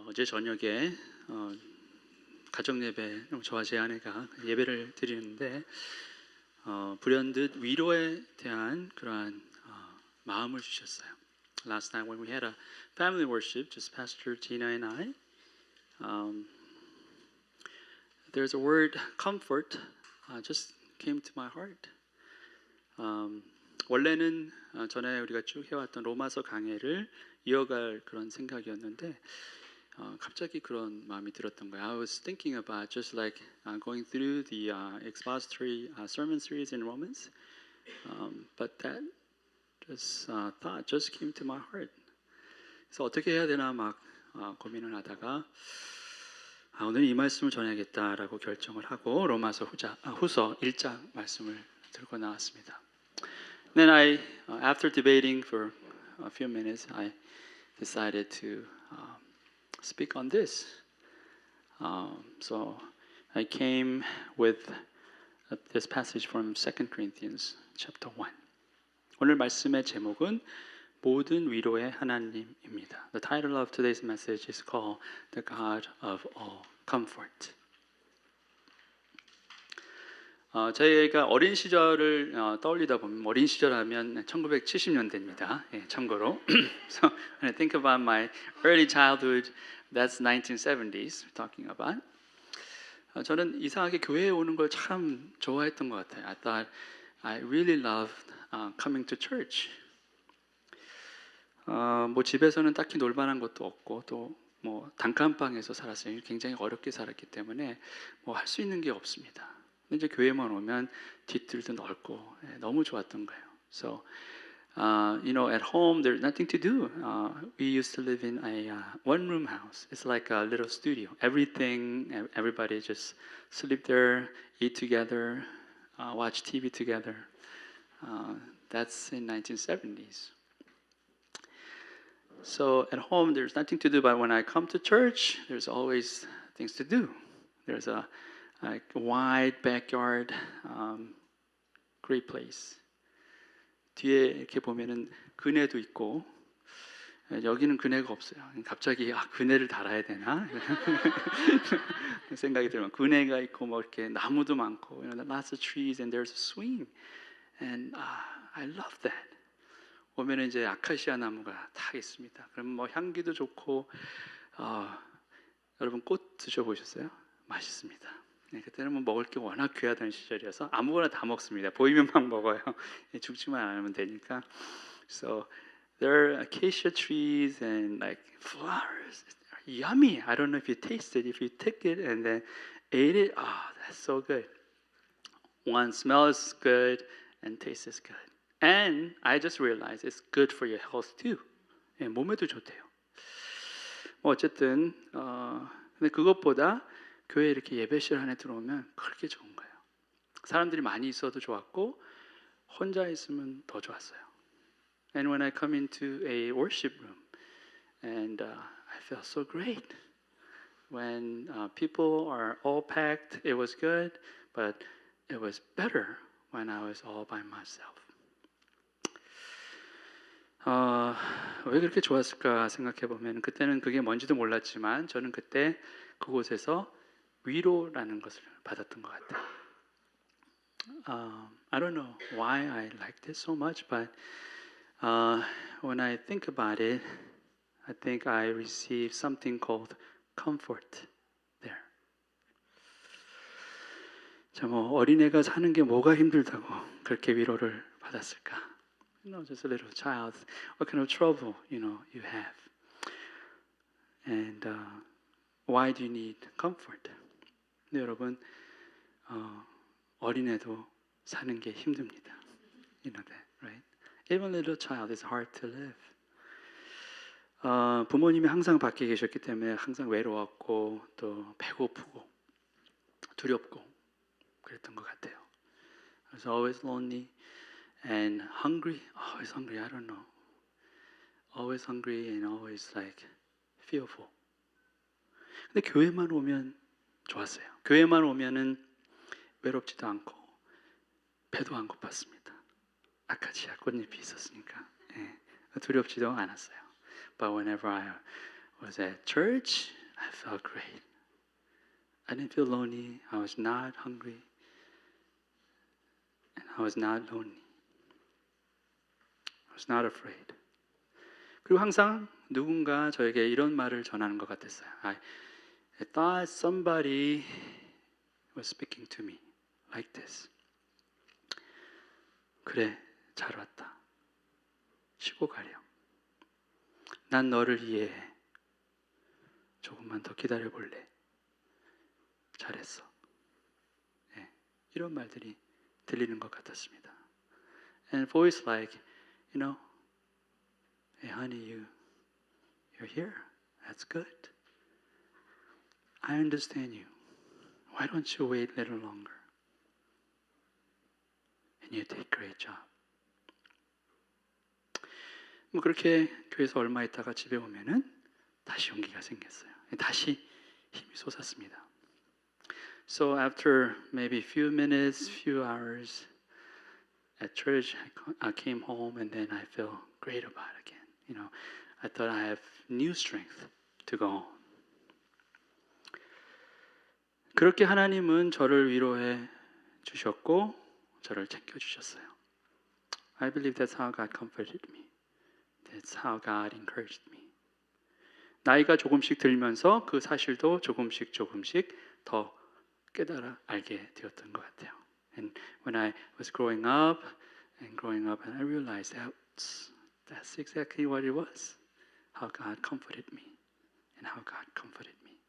어제 저녁에 가정 예배 저와 제 아내가 예배를 드리는데 불현듯 위로에 대한 그러한 마음을 주셨어요. Last night when we had a family worship, just Pastor Tina and I, there's a word comfort just came to my heart. 원래는 전에 우리가 쭉 해왔던 로마서 강해를 이어갈 그런 생각이었는데 갑자기 그런 마음이 들었던 거예요. I was thinking about just like going through the expository sermon series in Romans, but that just thought just came to my heart. 그래서 어떻게 해야 되나 막 고민을 하다가 오늘 이 말씀을 전해야겠다라고 결정을 하고 로마서 후서 1장 말씀을 들고 나왔습니다. Then after debating for a few minutes, I decided to speak on this. So I came with this passage from 2 Corinthians chapter 1. 오늘 말씀의 제목은 모든 위로의 하나님입니다. The title of today's message is called The God of All Comfort. 저희가 어린 시절을 떠올리다 보면 어린 시절 하면 1970년대입니다. 예, 참고로. So when I think about my early childhood, that's 1970s we're talking about. 저는 이상하게 교회에 오는 걸 참 좋아했던 것 같아요. I thought I really loved coming to church. 뭐 집에서는 딱히 놀만한 것도 없고 또 뭐 단칸방에서 살았어요. 굉장히 어렵게 살았기 때문에 뭐 할 수 있는 게 없습니다. 이제 교회만 오면 뒤뜰도 넓고 너무 좋았던 거예요. So, at home there's nothing to do. We used to live in a one-room house. It's like a little studio. Everybody just sleep there, eat together, watch TV together. That's in 1970s. So at home there's nothing to do, but when I come to church, there's always things to do. There's a wide backyard, great place. 뒤에 이렇게 보면은 그네도 있고 여기는 그네가 없어요. 갑자기 그네를 달아야 되나 생각이 들면 그네가 있고 뭐 이렇게 나무도 많고, lots of trees and there's a swing, and I love that. 오면은 이제 아카시아 나무가 다 있습니다. 그럼 뭐 향기도 좋고, 여러분 꽃 드셔보셨어요? 맛있습니다. 그때는 뭐 먹을 게 워낙 귀하던 시절이어서 아무거나 다 먹습니다. 보이면 막 먹어요. 죽지만 않으면 되니까. So there are acacia trees and like flowers. Yummy. I don't know if you tasted. If you took it and then ate it, that's so good. One smells good and tastes good. And I just realized it's good for your health too. 몸에도 좋대요. 어쨌든 근데 그것보다 교회 이렇게 예배실 안에 들어오면 그렇게 좋은 거예요. 사람들이 많이 있어도 좋았고 혼자 있으면 더 좋았어요. And when I come into a worship room, and I felt so great. When people are all packed, it was good, but it was better when I was all by myself. 왜 그렇게 좋았을까 생각해 보면 그때는 그게 뭔지도 몰랐지만 저는 그때 그곳에서 위로라는 것을 받았던 것 같아요. I don't know why I liked it so much, but when I think about it, I think I received something called comfort there. 자, 뭐 어린애가 사는 게 뭐가 힘들다고 그렇게 위로를 받았을까? Just a little child. What kind of trouble, you have? And why do you need comfort? 근데 여러분, 어린애도 사는 게 힘듭니다. You know that, right? Even a little child is hard to live. 부모님이 항상 밖에 계셨기 때문에 항상 외로웠고 또 배고프고 두렵고 그랬던 것 같아요. I was always lonely and hungry. Always hungry. I don't know. Always hungry and always like fearful. 근데 교회만 오면 좋았어요. 교회만 오면은 외롭지도 않고 배도 안 고팠습니다. 아카시아 꽃잎이 있었으니까 두렵지도 않았어요. But whenever I was at church, I felt great. I didn't feel lonely. I was not hungry. And I was not lonely. I was not afraid. 그리고 항상 누군가 저에게 이런 말을 전하는 것 같았어요. I thought somebody was speaking to me like this. 그래, 잘 왔다. 쉬고 가렴. 난 너를 이해해. 조금만 더 기다려 볼래. 잘했어. 네, 이런 말들이 들리는 것 같았습니다. And voice like, you know, hey honey, you're here. That's good. I understand you. Why don't you wait a little longer? And you did a great job. 뭐 그렇게 교회에서 얼마 있다가 집에 오면은 다시 용기가 생겼어요. 다시 힘이 솟았습니다. So after maybe few minutes, few hours at church, I came home and then I felt great about it again. You know, I thought I have new strength to go on. 그렇게 하나님은 저를 위로해 주셨고 저를 챙겨 주셨어요. I believe that's how God comforted me. That's how God encouraged me. 나이가 조금씩 들면서 그 사실도 조금씩 더 깨달아 알게 되었던 것 같아요. And when I was growing up, and I realized that's exactly what it was. How God comforted me, and how God comforted me.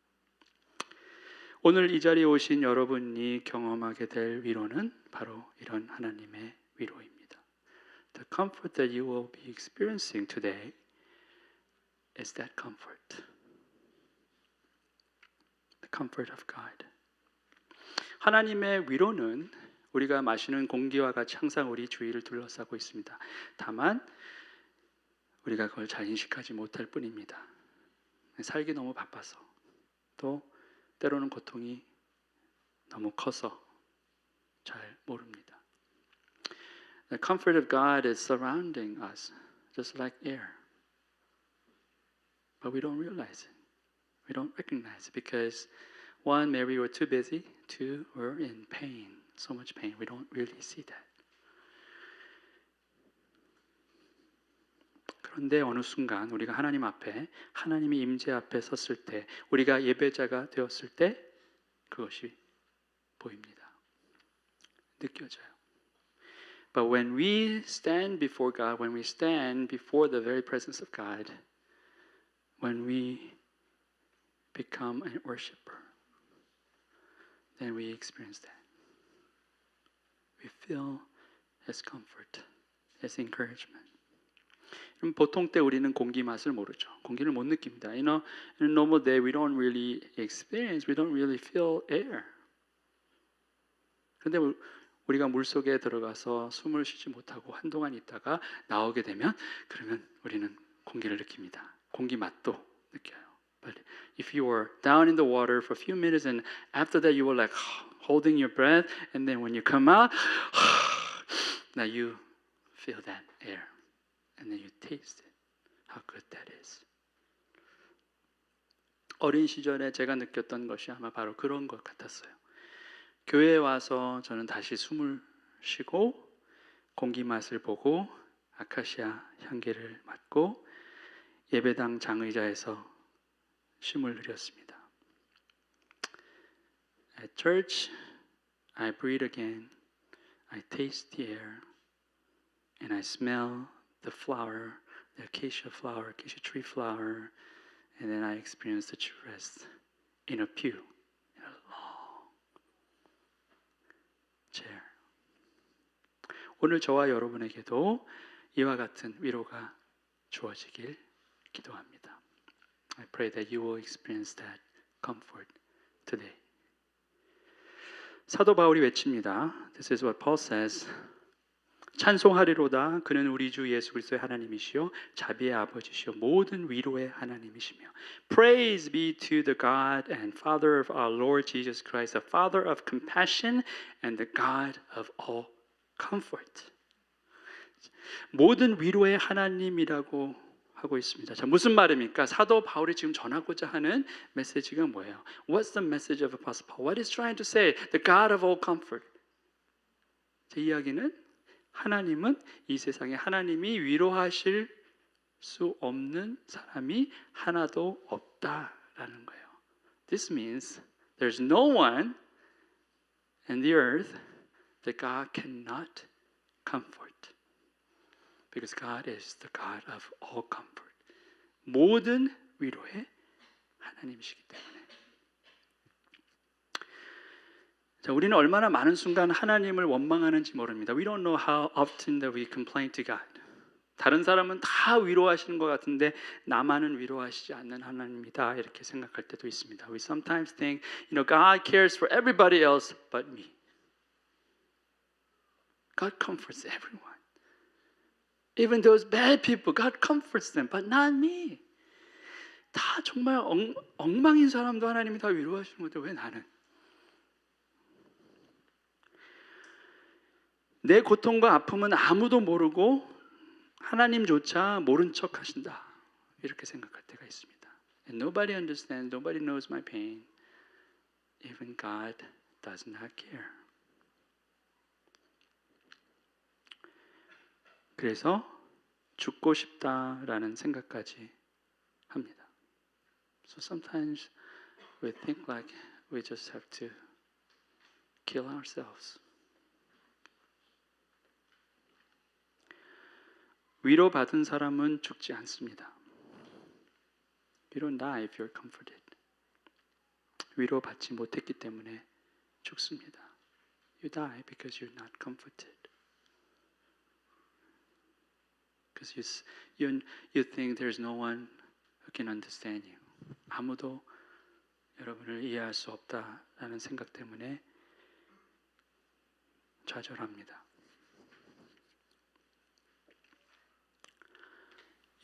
오늘 이 자리에 오신 여러분이 경험하게 될 위로는 바로 이런 하나님의 위로입니다. The comfort that you will be experiencing today is that comfort. The comfort of God. 하나님의 위로는 우리가 마시는 공기와 같이 항상 우리 주위를 둘러싸고 있습니다. 다만 우리가 그걸 잘 인식하지 못할 뿐입니다. 살기 너무 바빠서 또 때로는 고통이 너무 커서 잘 모릅니다. The comfort of God is surrounding us just like air. But we don't realize it. We don't recognize it because one, maybe we're too busy. Two, we're in pain, so much pain. We don't really see that. 그런데 어느 순간 우리가 하나님 앞에, 하나님의 임재 앞에 섰을 때, 우리가 예배자가 되었을 때 그것이 보입니다. 느껴져요. But when we stand before God, when we stand before the very presence of God, when we become a worshiper, then we experience that. We feel His comfort, His encouragement. 보통 때 우리는 공기 맛을 모르죠. 공기를 못 느낍니다. You know, in a normal day we don't really experience, we don't really feel air. 그런데 우리가 물 속에 들어가서 숨을 쉬지 못하고 한동안 있다가 나오게 되면 그러면 우리는 공기를 느낍니다. 공기 맛도 느껴요. But if you were down in the water for a few minutes and after that you were like holding your breath and then when you come out now you feel that air and then you taste it. How good that is. 어린 시절에 제가 느꼈던 것이 아마 바로 그런 것 같았어요. 교회에 와서 저는 다시 숨을 쉬고 공기 맛을 보고 아카시아 향기를 맡고 예배당 장의자에서 쉼을 누렸습니다. At church, I breathe again. I taste the air, and I smell the flower, the acacia flower, acacia tree flower, and then I experience the true rest in a pew, in a long chair. 오늘 저와 여러분에게도 이와 같은 위로가 주어지길 기도합니다. I pray that you will experience that comfort today. 사도 바울이 외칩니다. This is what Paul says. 찬송하리로다. 그는 우리 주 예수 그리스도의 하나님이시요 자비의 아버지시요 모든 위로의 하나님이시며 Praise be to the God and Father of our Lord Jesus Christ, the Father of compassion and the God of all comfort. 모든 위로의 하나님이라고 하고 있습니다. 자, 무슨 말입니까? 사도 바울이 지금 전하고자 하는 메시지가 뭐예요? What's the message of Apostle Paul? What is trying to say? The God of all comfort. 제 이야기는 하나님은 이 세상에 하나님이 위로하실 수 없는 사람이 하나도 없다라는 거예요. This means there's no one in the earth that God cannot comfort. Because God is the God of all comfort. 모든 위로의 하나님이시기 때문에. 자, 우리는 얼마나 많은 순간 하나님을 원망하는지 모릅니다. We don't know how often that we complain to God. 다른 사람은 다 위로하시는 것 같은데 나만은 위로하시지 않는 하나님이다 이렇게 생각할 때도 있습니다. We sometimes think, God cares for everybody else but me. God comforts everyone. Even those bad people, God comforts them, but not me. 다 정말 엉망인 사람도 하나님이 다 위로하시는 건데 왜 나는? 내 고통과 아픔은 아무도 모르고 하나님조차 모른 척 하신다. 이렇게 생각할 때가 있습니다. And nobody understands, nobody knows my pain. Even God does not care. 그래서 죽고 싶다라는 생각까지 합니다. So sometimes we think like we just have to kill ourselves. 위로받은 사람은 죽지 않습니다. You don't die if you're comforted. 위로받지 못했기 때문에 죽습니다. You die because you're not comforted. Because you think there's no one who can understand you. 아무도 여러분을 이해할 수 없다라는 생각 때문에 좌절합니다.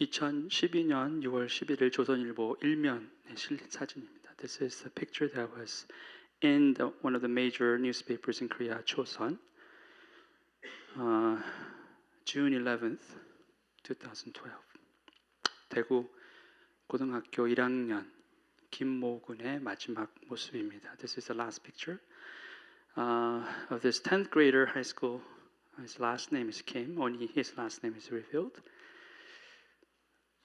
2012년 6월 11일 조선일보 1면에 실린 사진입니다. This is a picture that was in one of the major newspapers in Korea, Chosun, June 11th, 2012. 대구 고등학교 1학년 김모군의 마지막 모습입니다. This is the last picture of this 10th grader high school. His last name is Kim. Only his last name is revealed.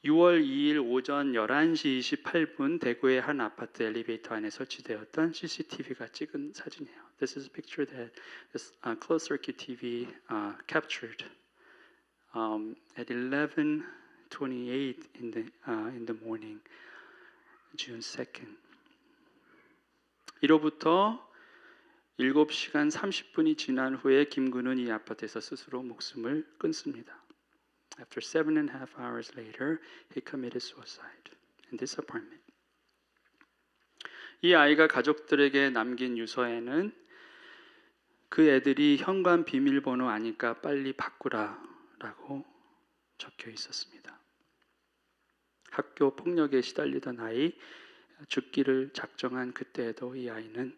6월 2일 오전 11시 28분 대구의 한 아파트 엘리베이터 안에 설치되었던 CCTV가 찍은 사진이에요. This is a picture that this closed circuit TV captured at 11:28 in the morning, June 2nd. 이로부터 7시간 30분이 지난 후에 김군은 이 아파트에서 스스로 목숨을 끊습니다. After 7.5 hours later, he committed suicide in this apartment. 이 아이가 가족들에게 남긴 유서에는 그 애들이 현관 비밀번호 아니까 빨리 바꾸라라고 적혀 있었습니다. 학교 폭력에 시달리던 아이, 죽기를 작정한 그때에도 이 아이는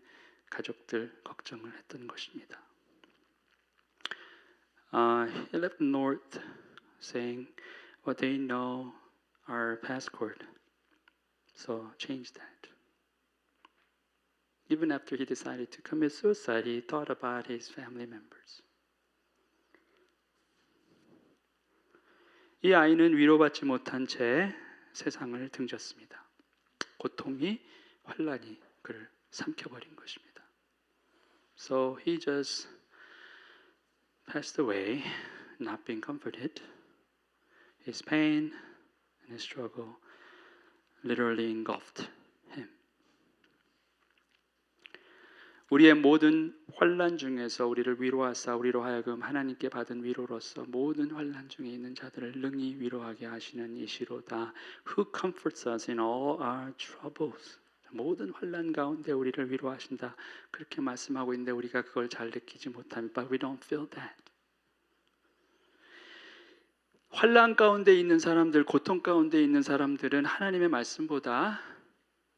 가족들 걱정을 했던 것입니다. He left north saying, "Well, they know our passport, so change that." Even after he decided to commit suicide, he thought about his family members. 이 아이는 위로받지 못한 채 세상을 등졌습니다. 고통이, 환란이 그를 삼켜버린 것입니다. So he just passed away, not being comforted. His pain and his struggle literally engulfed him. 우리의 모든 환난 중에서 우리를 위로하사 우리로 하여금 하나님께 받은 위로로서 모든 환난 중에 있는 자들을 능히 위로하게 하시는 이시로다. Who comforts us in all our troubles. 모든 환난 가운데 우리를 위로하신다. 그렇게 말씀하고 있는데 우리가 그걸 잘 느끼지 못합니다. But we don't feel that. 환난 가운데 있는 사람들, 고통 가운데 있는 사람들은 하나님의 말씀보다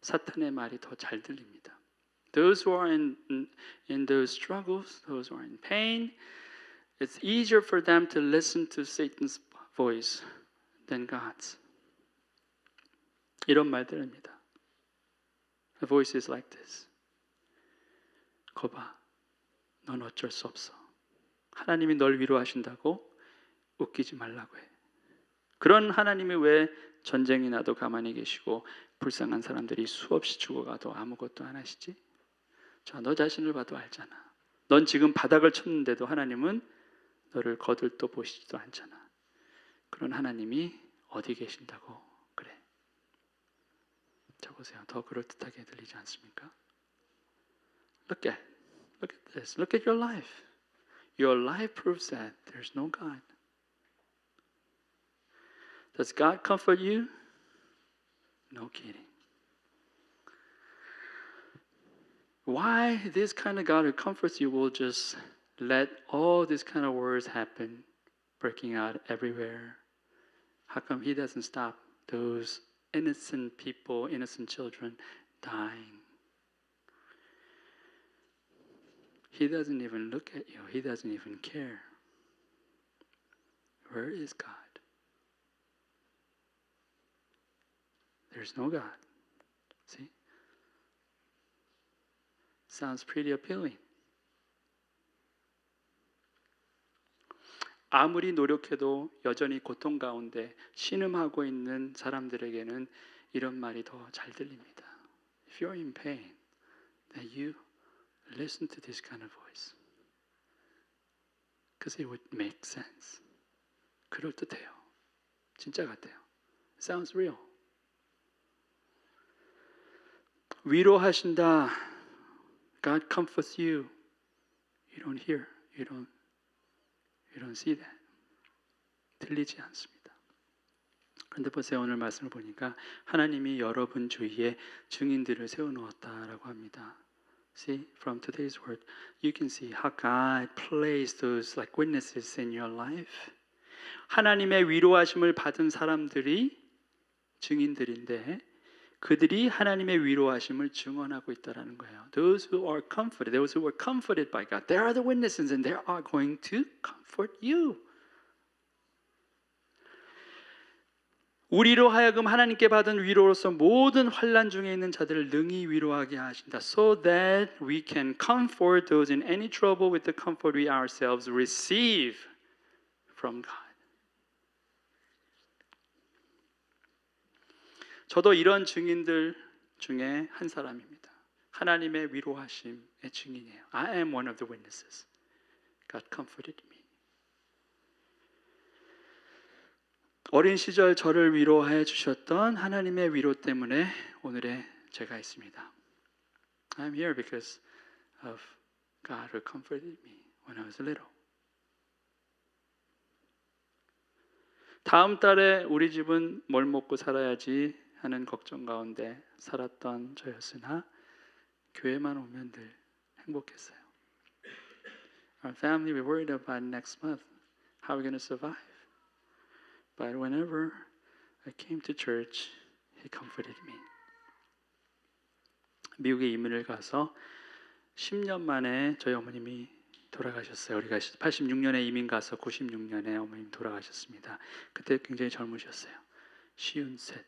사탄의 말이 더 잘 들립니다. Those who are in those struggles, those who are in pain, it's easier for them to listen to Satan's voice than God's. 이런 말들입니다. The voice is like this. 거봐, 넌 어쩔 수 없어. 하나님이 널 위로하신다고 웃기지 말라고 해. 그런 하나님이 왜 전쟁이 나도 가만히 계시고 불쌍한 사람들이 수없이 죽어가도 아무것도 안 하시지? 자, 너 자신을 봐도 알잖아. 넌 지금 바닥을 쳤는데도 하나님은 너를 거들떠 보시지도 않잖아. 그런 하나님이 어디 계신다고 그래? 자, 보세요. 더 그럴듯하게 들리지 않습니까? Look at this. Look at your life. Your life proves that there's no God. Does God comfort you? No kidding. Why this kind of God who comforts you will just let all these kind of words happen, breaking out everywhere? How come He doesn't stop those innocent people, innocent children dying? He doesn't even look at you. He doesn't even care. Where is God? There's no God. See? Sounds pretty appealing. 아무리 노력해도 여전히 고통 가운데 신음하고 있는 사람들에게는 이런 말이 더 잘 들립니다. If you're in pain, then you listen to this kind of voice. Because it would make sense. 그럴듯해요. 진짜 같아요. Sounds real. 위로하신다. God comforts you. You don't hear. You don't see that. 들리지 않습니다. 그런데 보세요. 오늘 말씀을 보니까 하나님이 여러분 주위에 증인들을 세워놓았다라고 합니다. See, from today's word, you can see how God placed those like witnesses in your life. 하나님의 위로하심을 받은 사람들이 증인들인데 그들이 하나님의 위로하심을 증언하고 있다라는 거예요. Those who are comforted, those who were comforted by God, they are the witnesses and they are going to comfort you. 우리로 하여금 하나님께 받은 위로로서 모든 환난 중에 있는 자들을 능히 위로하게 하신다. So that we can comfort those in any trouble with the comfort we ourselves receive from God. 저도 이런 증인들 중에 한 사람입니다. 하나님의 위로하심의 증인이에요. I am one of the witnesses. God comforted me. 어린 시절 저를 위로해 주셨던 하나님의 위로 때문에 오늘의 제가 있습니다. I'm here because of God who comforted me when I was little. 다음 달에 우리 집은 뭘 먹고 살아야지 하는 걱정 가운데 살았던 저였으나 교회만 오면 늘 행복했어요. Our family, we worried about next month, how we're going to survive. But whenever I came to church, He comforted me. 미국에 이민을 가서 10년 만에 저희 어머님이 돌아가셨어요. 우리가 86년에 이민 가서 96년에 어머님 돌아가셨습니다. 그때 굉장히 젊으셨어요. 53.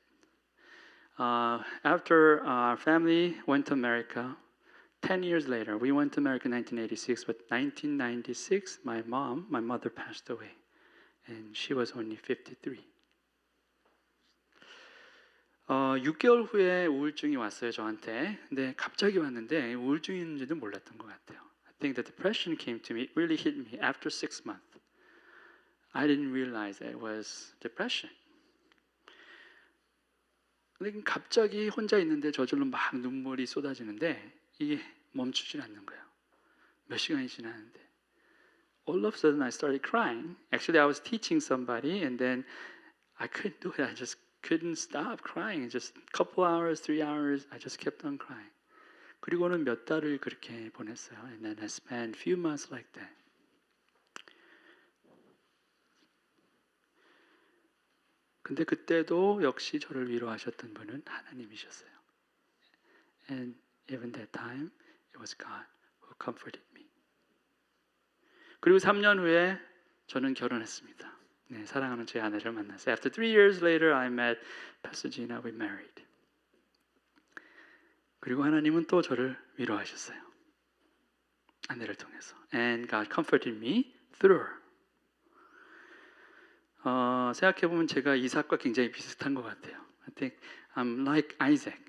After our family went to America, 10 years later, we went to America in 1986, but 1996, my mother passed away, and she was only 53. 6개월 후에 우울증이 왔어요, 저한테. 근데 갑자기 왔는데 우울증인지도 몰랐던 것 같아요. I think the depression came to me, it really hit me after 6 months. I didn't realize that it was depression. 근데 갑자기 혼자 있는데 저절로 막 눈물이 쏟아지는데 이게 멈추질 않는 거예요. 몇 시간이 지나는데 all of a sudden I started crying. Actually I was teaching somebody and then I couldn't do it. I just couldn't stop crying. Just a couple hours, 3 hours, I just kept on crying. 그리고는 몇 달을 그렇게 보냈어요. And then I spent a few months like that. 근데 그때도 역시 저를 위로하셨던 분은 하나님이셨어요. And even that time, it was God who comforted me. 그리고 3년 후에 저는 결혼했습니다. 네, 사랑하는 제 아내를 만났어요. After 3 years later, I met Pastor Gina. We married. 그리고 하나님은 또 저를 위로하셨어요. 아내를 통해서. And God comforted me through her. 생각해보면 제가 이삭과 굉장히 비슷한 것 같아요. I think I'm like Isaac.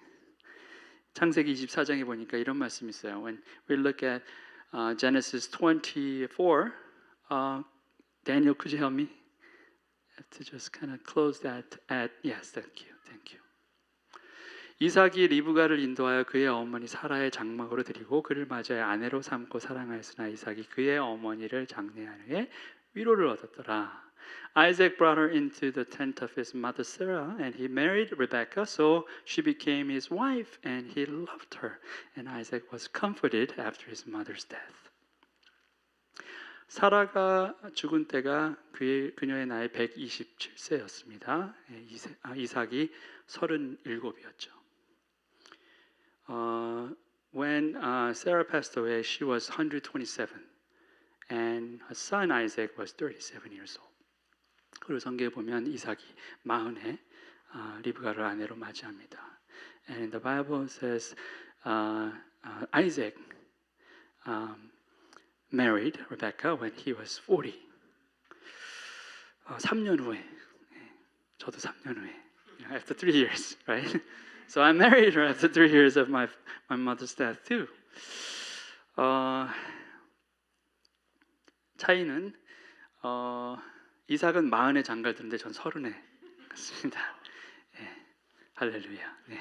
창세기 24장에 보니까 이런 말씀이 있어요. When we look at Genesis 24, Daniel, could you help me? I have to just kind of close that at yes, thank you, thank you. 이삭이 리브가를 인도하여 그의 어머니 사라의 장막으로 드리고 그를 맞이하여 아내로 삼고 사랑하였으나 이삭이 그의 어머니를 장례한 후에 위로를 얻었더라. Isaac brought her into the tent of his mother Sarah, and he married Rebekah, so she became his wife, and he loved her. And Isaac was comforted after his mother's death. 사라가 죽은 때가 그녀의 나이 127세였습니다. 이삭이 37이었죠. When Sarah passed away, she was 127, and her son Isaac was 37 years old. 그리고 성경에 보면 이삭이 40에 리브가를 아내로 맞이합니다. And the Bible says Isaac married Rebekah when he was 40. 3년 후에, 저도 3년 후에, after 3 years, right? So I married her after 3 years of my mother's death too. 차이는 이삭은 40에 장가들는데 전 30에 갔습니다. 예, 할렐루야. 네.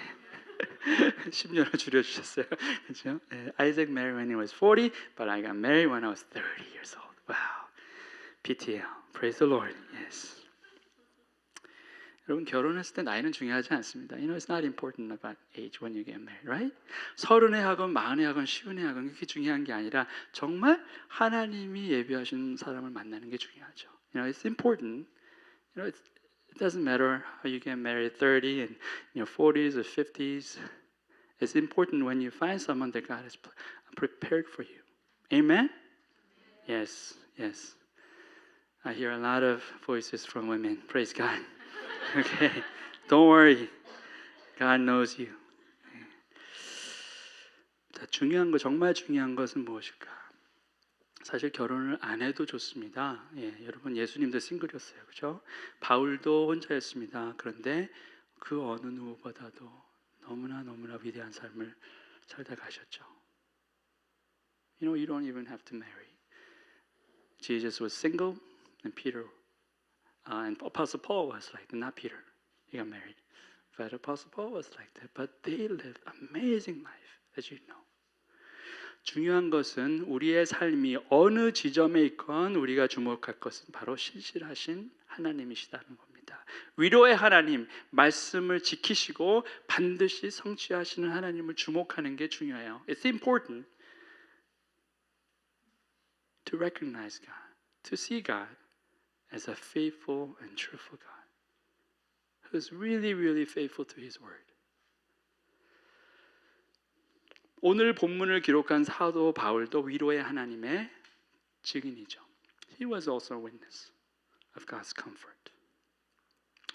10년을 줄여주셨어요. 그렇죠? Isaac married when he was 40, but I got married when I was 30 years old. Wow. PTL. Praise the Lord. Yes. 여러분 결혼했을 때 나이는 중요하지 않습니다. You know, it's not important about age when you get married, right? 30에 하건 40에 하건 50에 하건 그게 중요한 게 아니라 정말 하나님이 예비하신 사람을 만나는 게 중요하죠. You know, it's important. You know, it doesn't matter how you get married, 30 and 40s or 50s. It's important when you find someone that God has prepared for you. Amen? Yes, yes. I hear a lot of voices from women. Praise God. Okay, don't worry. God knows you. 자, 중요한 거 정말 중요한 것은 무엇일까? 사실 결혼을 안 해도 좋습니다. 예, 여러분 예수님도 싱글이었어요, 그렇죠? 바울도 혼자였습니다. 그런데 그 어느 누구보다도 너무나 위대한 삶을 살다 가셨죠. You know, you don't even have to marry. Jesus was single, and Peter. And Apostle Paul was like that. Not Peter. He got married. But Apostle Paul was like that. But they lived amazing life, as you know. 중요한 것은 우리의 삶이 어느 지점에 있건 우리가 주목할 것은 바로 신실하신 하나님이시다는 겁니다. 위로의 하나님, 말씀을 지키시고 반드시 성취하시는 하나님을 주목하는 게 중요해요. It's important to recognize God, to see God as a faithful and truthful God who's really faithful to His word. 오늘 본문을 기록한 사도 바울도 위로의 하나님의 증인이죠. He was also a witness of God's comfort.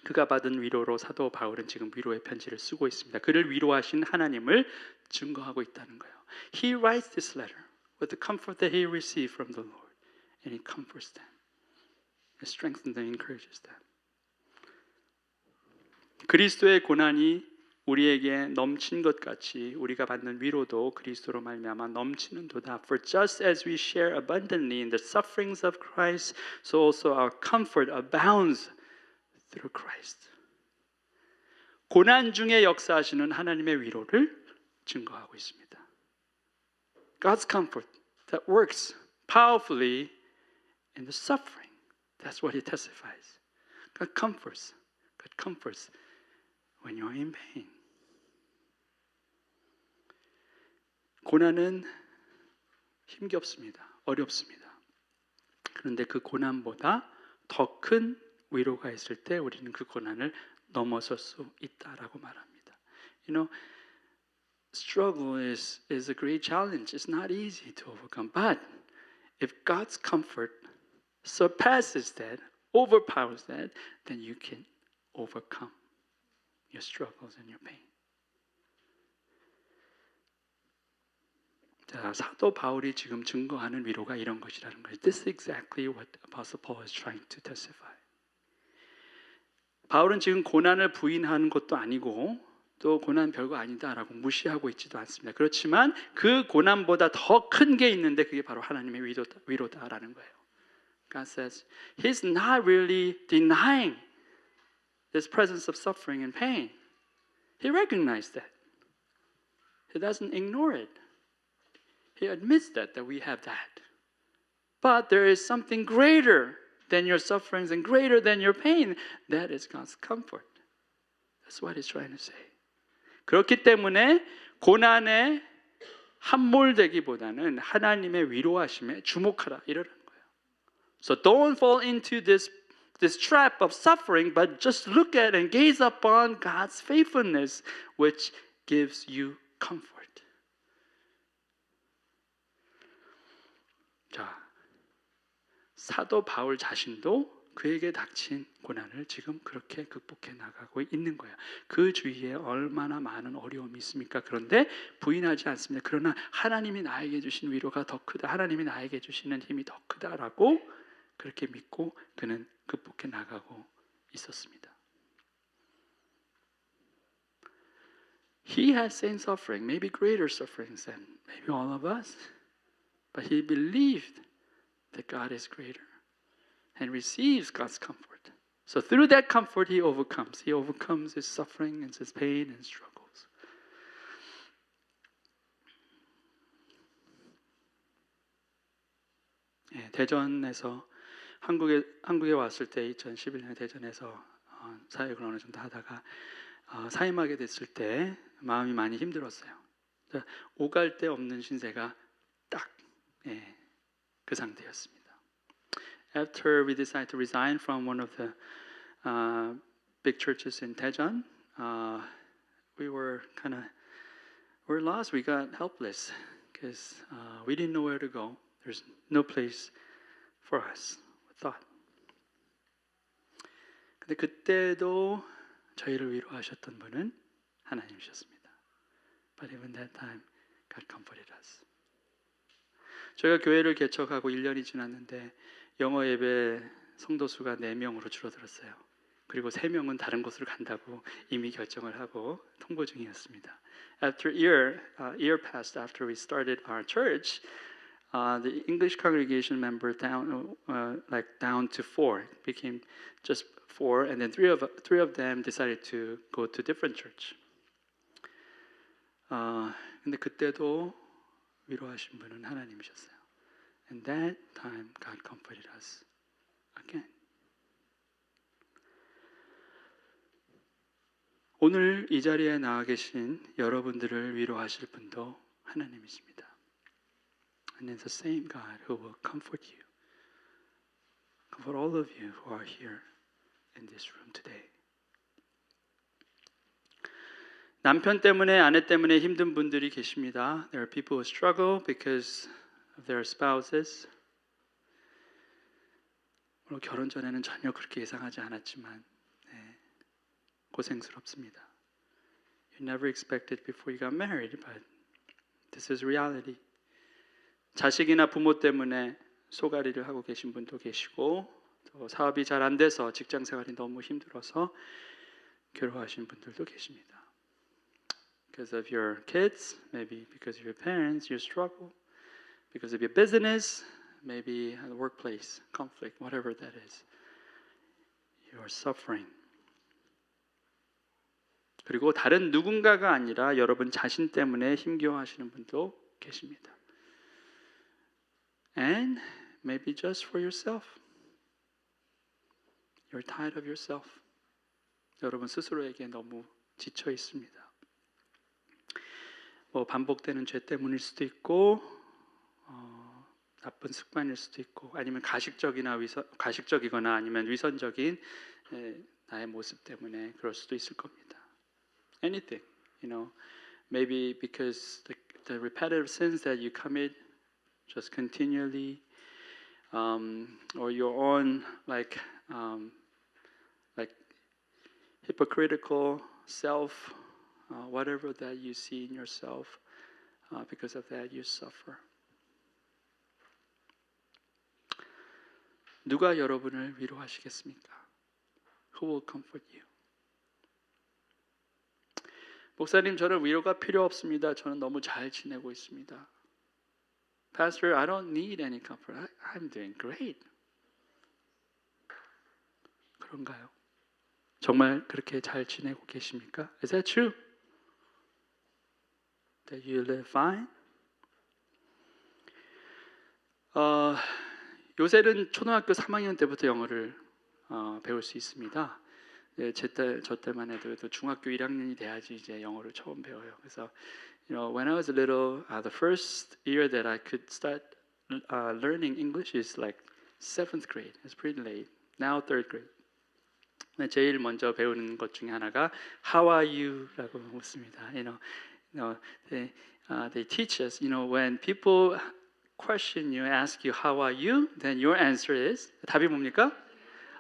그가 받은 위로로 사도 바울은 지금 위로의 편지를 쓰고 있습니다. 그를 위로하신 하나님을 증거하고 있다는 거예요. He writes this letter with the comfort that he received from the Lord, and he comforts them. It strengthens them, encourages them. 그리스도의 고난이 우리에게 넘친 것 같이 우리가 받는 위로도 그리스도로 말미암아 넘치는도다. For just as we share abundantly in the sufferings of Christ, so also our comfort abounds through Christ. 고난 중에 역사하시는 하나님의 위로를 증거하고 있습니다. God's comfort that works powerfully in the suffering. That's what he testifies. God comforts when you're in pain. 고난은 힘겹습니다. 어렵습니다. 그런데 그 고난보다 더 큰 위로가 있을 때 우리는 그 고난을 넘어설 수 있다라고 말합니다. You know, struggle is a great challenge. It's not easy to overcome. But if God's comfort surpasses that, overpowers that, then you can overcome your struggles and your pain. 자, 사도 바울이 지금 증거하는 위로가 이런 것이라는 거예요. This is exactly what Apostle Paul is trying to testify. 바울은 지금 고난을 부인하는 것도 아니고 또 고난 별거 아니다라고 무시하고 있지도 않습니다. 그렇지만 그 고난보다 더 큰 게 있는데 그게 바로 하나님의 위로다라는 거예요. God says He's not really denying this presence of suffering and pain. He recognized that. He doesn't ignore it. He admits that we have that. But there is something greater than your sufferings and greater than your pain. That is God's comfort. That's what He's trying to say. 그렇기 때문에 고난에 함몰되기보다는 하나님의 위로하심에 주목하라 이러는 거예요. So don't fall into this trap of suffering, but just look at and gaze upon God's faithfulness, which gives you comfort. 자, 사도 바울 자신도 그에게 닥친 고난을 지금 그렇게 극복해 나가고 있는 거예요. 그 주위에 얼마나 많은 어려움이 있습니까? 그런데 부인하지 않습니다. 그러나 하나님이 나에게 주신 위로가 더 크다. 하나님이 나에게 주시는 힘이 더 크다라고 그렇게 믿고 그는 극복해 나가고 있었습니다. He had same suffering, maybe greater sufferings than maybe all of us. But he believed that God is greater and receives God's comfort. So through that comfort he overcomes. He overcomes his suffering and his pain and struggles. 예, 대전에서 한국에 왔을 때 2011년에 대전에서 사역을 어느 정도 하다가 사임하게 됐을 때 마음이 많이 힘들었어요. 오갈 데 없는 신세가 딱 그 상태였습니다. After we decided to resign from one of the big churches in Daejeon, we were lost. We got helpless because we didn't know where to go. There's no place for us. We thought. 근데 그때도 저희를 위로하셨던 분은 하나님이셨습니다. But even that time, God comforted us. 저희가 교회를 개척하고 1년이 지났는데 영어 예배 성도 수가 4명으로 줄어들었어요. 그리고 3명은 다른 곳으로 간다고 이미 결정을 하고 통보 중이었습니다. After a year passed after we started our church, the English congregation member down to 4. It became just 4, and then three of them decided to go to different church. 근데 그때도 위로하신 분은 하나님이셨어요. And that time God comforted us again. 오늘 이 자리에 나와 계신 여러분들을 위로하실 분도 하나님이십니다. And it's the same God who will comfort you. Comfort all of you who are here in this room today. 남편 때문에 아내 때문에 힘든 분들이 계십니다. There are people who struggle because of their spouses. 물론 결혼 전에는 전혀 그렇게 예상하지 않았지만 고생스럽습니다. You never expected before you got married, but this is reality. 자식이나 부모 때문에 소가리를 하고 계신 분도 계시고 또 사업이 잘 안 돼서 직장 생활이 너무 힘들어서 괴로워하신 분들도 계십니다. Because of your kids, maybe because of your parents, you struggle. Because of your business, maybe a workplace conflict, whatever that is. You are suffering. 그리고 다른 누군가가 아니라 여러분 자신 때문에 힘겨워하시는 분도 계십니다. And maybe just for yourself. You're tired of yourself. 여러분 스스로에게 너무 지쳐 있습니다. 뭐 반복되는 죄 때문일 수도 있고 나쁜 습관일 수도 있고 아니면 가식적이거나 아니면 위선적인 나의 모습 때문에 그럴 수도 있을 겁니다. Anything, maybe because the repetitive sins that you commit just continually, or your own like hypocritical self, whatever that you see in yourself, because of that you suffer. 누가 여러분을 위로하시겠습니까? Who will comfort you? 목사님, 저는 위로가 필요 없습니다. 저는 너무 잘 지내고 있습니다. Pastor, I don't need any comfort. I'm doing great. 그런가요? 정말 그렇게 잘 지내고 계십니까? Is that true? That you live fine? 요새는 초등학교 3학년 때부터 영어를 배울 수 있습니다. 저 때만 해도 중학교 1학년이 돼야지 이제 영어를 처음 배워요. 그래서 when I was little, the first year that I could start learning English is like 7th grade. It's pretty late. Now 3rd grade. 제일 먼저 배우는 것 중에 하나가 How are you?라고 묻습니다. They teach us. When people question you, ask you How are you? Then your answer is 답이 뭡니까?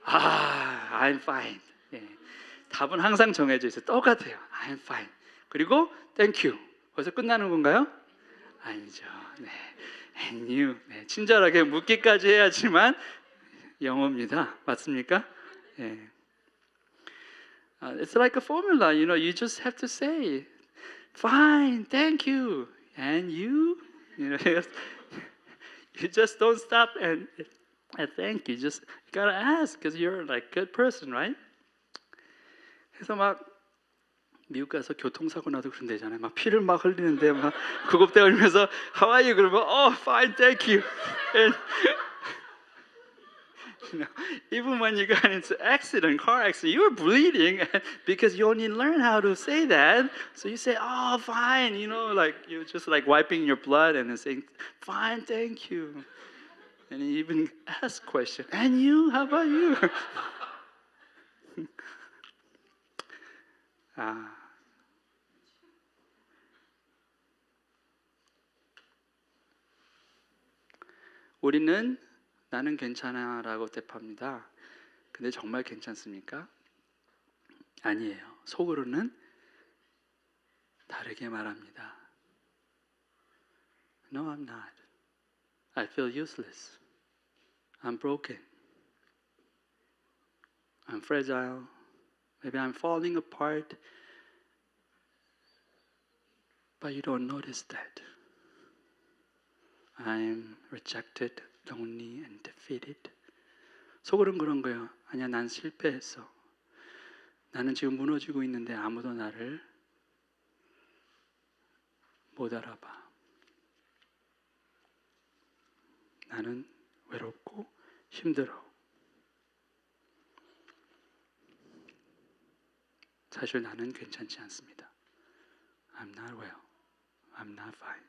I'm fine. 네. 답은 항상 정해져 있어요. 똑같아요. I'm fine. 그리고 Thank you. 벌써 끝나는 건가요? 아니죠. 네. And you. 네. 친절하게 묻기까지 해야지만 영어입니다. 맞습니까? 네. It's like a formula. You just have to say, fine, thank you, and you. You just don't stop and thank you. You gotta ask because you're like good person, right? 그래서 막 미국 가서 교통사고 나도 그런 데잖아요. 막 피를 막 흘리는데 막 구급대 걸면서 How are you? 그러면 fine, thank you. And, even when you got into car accident, you were bleeding because you only learn how to say that. So you say, fine, like you're just like wiping your blood and then saying, fine, thank you. And you even ask question, and you, how about you? 우리는 나는 괜찮아라고 대답합니다. 근데 정말 괜찮습니까? 아니에요. 속으로는 다르게 말합니다. No, I'm not. I feel useless. I'm broken. I'm fragile. Maybe I'm falling apart. But you don't notice that. I'm rejected, lonely, and defeated. 속으로는 그런 거예요. 아니야, 난 실패했어. 나는 지금 무너지고 있는데 아무도 나를 못 알아봐. 나는 외롭고 힘들어. 사실 나는 괜찮지 않습니다. I'm not well. I'm not fine.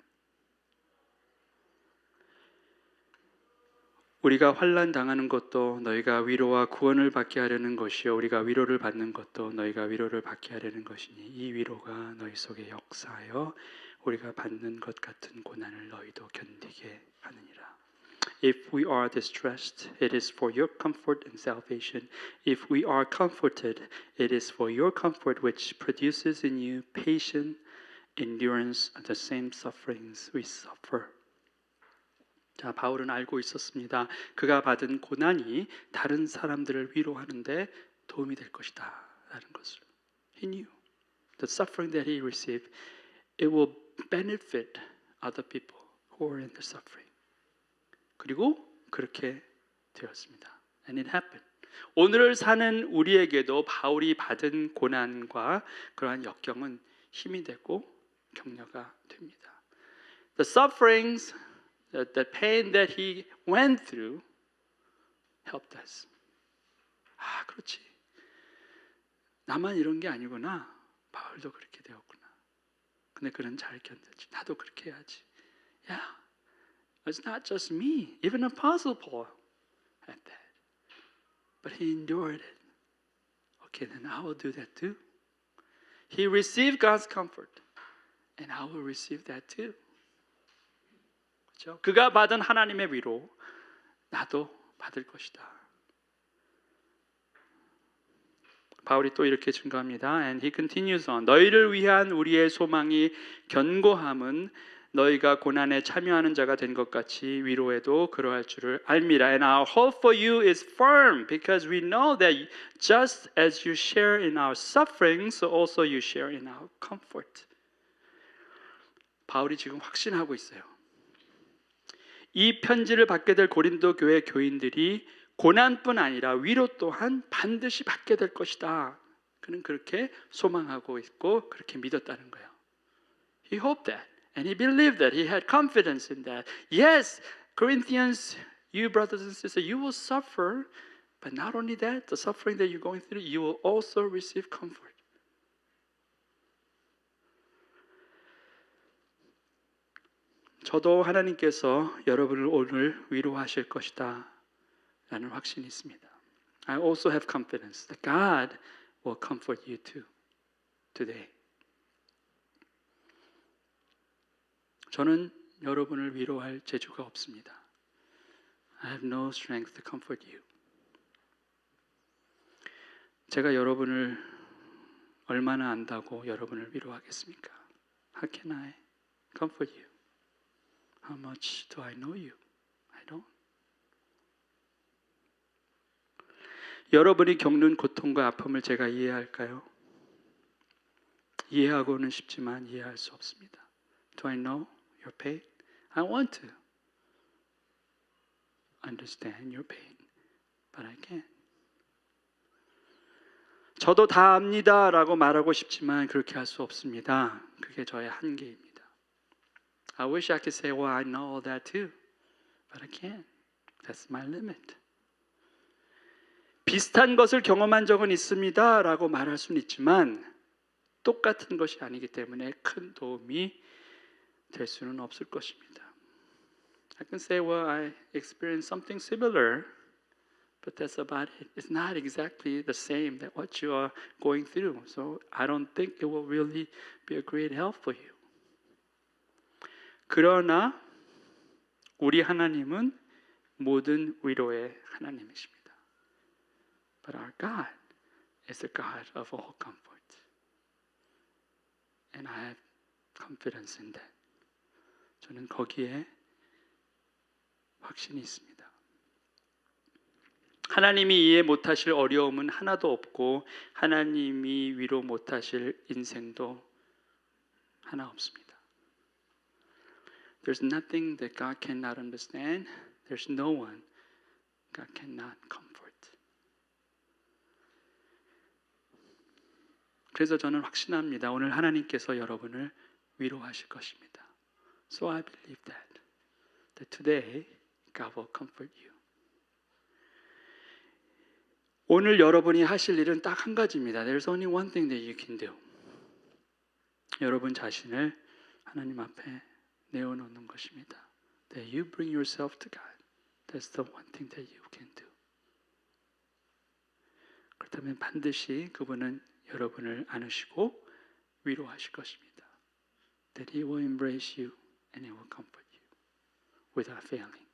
우리가 환난 당하는 것도 너희가 위로와 구원을 받게 하려는 것이요 우리가 위로를 받는 것도 너희가 위로를 받게 하려는 것이니 이 위로가 너희 속에 역사하여 우리가 받는 것 같은 고난을 너희도 견디게 하느니라. If we are distressed, it is for your comfort and salvation. If we are comforted, it is for your comfort which produces in you patient endurance of the same sufferings we suffer. 자, 바울은 알고 있었습니다. 그가 받은 고난이 다른 사람들을 위로하는데 도움이 될 것이다 라는 것을. He knew the suffering that he received, it will benefit other people who are in the suffering. 그리고 그렇게 되었습니다. And it happened. 오늘을 사는 우리에게도 바울이 받은 고난과 그러한 역경은 힘이 되고 격려가 됩니다. The sufferings, the pain that he went through helped us. 그렇지. 나만 이런 게 아니구나. 바울도 그렇게 되었구나. 근데 그는 잘 견뎠지. 나도 그렇게 해야지. Yeah, it's not just me. Even Apostle Paul had that. But he endured it. Okay, then I will do that too. He received God's comfort. And I will receive that too. 그렇죠? 그가 받은 하나님의 위로 나도 받을 것이다. 바울이 또 이렇게 증거합니다. And he continues on. 너희를 위한 우리의 소망이 견고함은 너희가 고난에 참여하는 자가 된 것 같이 위로에도 그러할 줄을 알미라. And our hope for you is firm because we know that just as you share in our suffering, so also you share in our comfort. 바울이 지금 확신하고 있어요. 이 편지를 받게 될 고린도 교회 교인들이 고난뿐 아니라 위로 또한 반드시 받게 될 것이다. 그는 그렇게 소망하고 있고 그렇게 믿었다는 거예요. He hoped that and he believed that. He had confidence in that. Yes, Corinthians, you brothers and sisters, you will suffer, but not only that, the suffering that you're going through, you will also receive comfort. 저도 하나님께서 여러분을 오늘 위로하실 것이다 라는 확신이 있습니다. I also have confidence that God will comfort you too today. 저는 여러분을 위로할 재주가 없습니다. I have no strength to comfort you. 제가 여러분을 얼마나 안다고 여러분을 위로하겠습니까? How can I comfort you? How much do I know you? I don't. 여러분이 겪는 고통과 아픔을 제가 이해할까요? 이해하고는 싶지만 이해할 수 없습니다. Do I know your pain? I want to understand your pain, but I can't. 저도 다 압니다 라고 말하고 싶지만 그렇게 할 수 없습니다. 그게 저의 한계입니다. I wish I could say, well, I know all that too, but I can't. That's my limit. 비슷한 것을 경험한 적은 있습니다 라고 말할 수는 있지만 똑같은 것이 아니기 때문에 큰 도움이 될 수는 없을 것입니다. I can say, well, I experienced something similar, but that's about it. It's not exactly the same that what you are going through. So I don't think it will really be a great help for you. 그러나 우리 하나님은 모든 위로의 하나님이십니다. But our God is the God of all comfort. And I have confidence in that. 저는 거기에 확신이 있습니다. 하나님이 이해 못하실 어려움은 하나도 없고 하나님이 위로 못하실 인생도 하나 없습니다. There's nothing that God cannot understand. There's no one God cannot comfort. 그래서 저는 확신합니다. 오늘 하나님께서 여러분을 위로하실 것입니다. So I believe that today God will comfort you. 오늘 여러분이 하실 일은 딱 한 가지입니다. There's only one thing that you can do. 여러분 자신을 하나님 앞에 내어놓는 것입니다. That you bring yourself to God. That's the one thing that you can do. 그렇다면 반드시 그분은 여러분을 안으시고 위로하실 것입니다. That He will embrace you and He will comfort you without failing.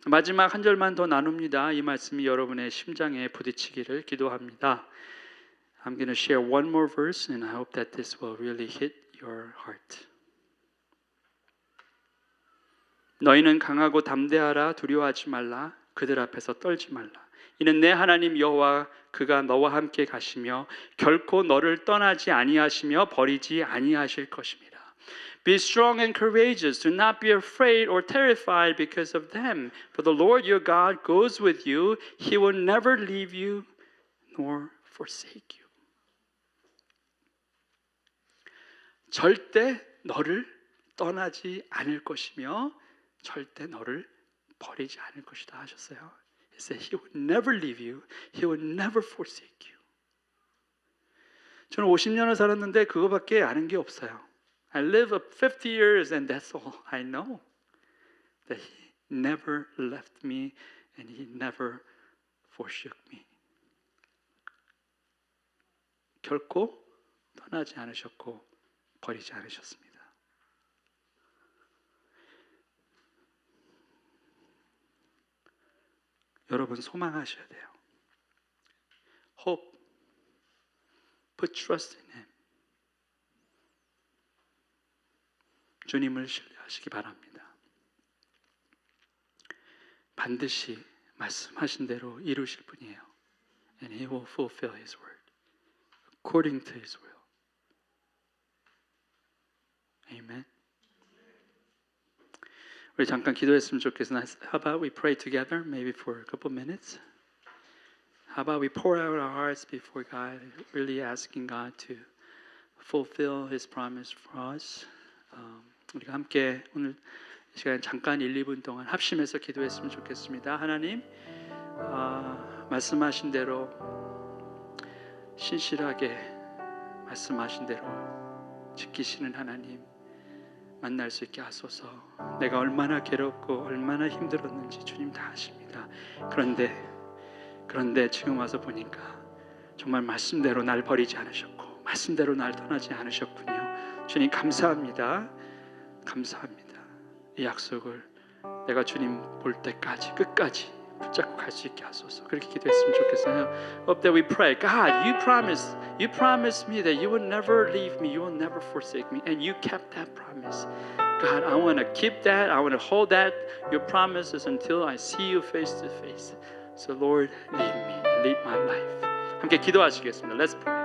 마지막 한 절만 더 나눕니다. 이 말씀이 여러분의 심장에 부딪히기를 기도합니다. I'm going to share one more verse and I hope that this will really hit your heart. 너희는 강하고 담대하라 두려워하지 말라 그들 앞에서 떨지 말라 이는 내 하나님 여호와 그가 너와 함께 가시며 결코 너를 떠나지 아니하시며 버리지 아니하실 것입니다. Be strong and courageous. Do not be afraid or terrified because of them. For the Lord your God goes with you. He will never leave you nor forsake you. 절대 너를 떠나지 않을 것이며 절대 너를 버리지 않을 것이다 하셨어요. He said He will never leave you. He will never forsake you. 저는 50년을 살았는데 그거밖에 아는 게 없어요. I live 50 years and that's all I know. That He never left me and He never forsook me. 결코 떠나지 않으셨고 버리지 않으셨습니다. 여러분 소망하셔야 돼요. Hope. Put trust in Him. 주님을 신뢰하시기 바랍니다. 반드시 말씀하신 대로 이루실 분이에요. And He will fulfill His word according to His will. Amen. 우리 잠깐 기도했으면 좋겠어요. How about we pray together, maybe for a couple minutes? How about we pour out our hearts before God, really asking God to fulfill His promise for us? 우리가 함께 오늘 이 시간 잠깐 1, 2분 동안 합심해서 기도했으면 좋겠습니다. 하나님, 말씀하신 대로 신실하게 말씀하신 대로 지키시는 하나님 만날 수 있게 하소서. 내가 얼마나 괴롭고 얼마나 힘들었는지 주님 다 아십니다. 그런데 지금 와서 보니까 정말 말씀대로 날 버리지 않으셨고 말씀대로 날 떠나지 않으셨군요. 주님 감사합니다. 감사합니다. 이 약속을 내가 주님 볼 때까지 끝까지 붙잡고 갈 수 있게 하소서. 그렇게 기도했으면 좋겠어요. Hope that we pray. God, you promised me that you will never leave me, you will never forsake me, and you kept that promise. God, I want to keep that. I want to hold that your promises until I see you face to face. So Lord, lead me, lead my life. 함께 기도하시겠습니다. Let's pray.